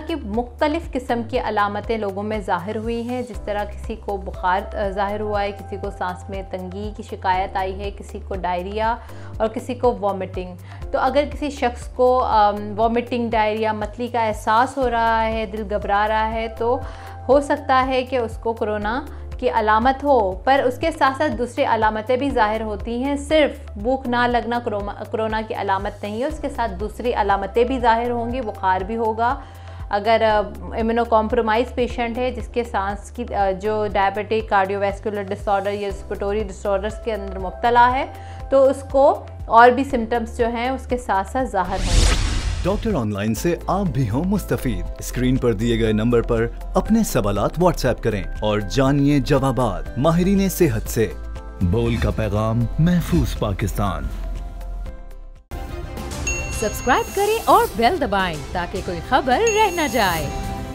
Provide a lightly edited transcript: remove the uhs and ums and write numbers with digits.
की मुख्तलिफ़ किस्म की अलामतें लोगों में ज़ाहिर हुई हैं। जिस तरह किसी को बुखार ज़ाहिर हुआ है, किसी को सांस में तंगी की शिकायत आई है, किसी को डायरिया और किसी को वॉमिटिंग। तो अगर किसी शख्स को वॉमिटिंग, डायरिया, मतली का एहसास हो रहा है, दिल घबरा रहा है, तो हो सकता है कि उसको कोरोना की अलामत हो। पर उसके साथ साथ दूसरी अलामतें भी ज़ाहिर होती हैं। सिर्फ भूख ना लगना कोरोना की अलामत नहीं है, उसके साथ दूसरी अलामतें भी ज़ाहिर होंगी, बुखार भी होगा। अगर इम्यूनो कॉम्प्रोमाइज़ पेशेंट है जिसके सांस की जो डायबिटिक, कार्डियोवैस्कुलर डिसऑर्डर या रेस्पिरेटरी डिसऑर्डर्स के अंदर मुब्तला है, तो उसको और भी सिम्टम्स जो हैं उसके साथ साथ ज़ाहिर होंगे। डॉक्टर ऑनलाइन से आप भी हों मुस्तफीद। स्क्रीन पर दिए गए नंबर पर अपने सवालात व्हाट्सएप करें और जानिए जवाबात माहिरीन सेहत से। बोल का पैगाम, महफूज पाकिस्तान। सब्सक्राइब करें और बेल दबाएं ताकि कोई खबर रह न जाए।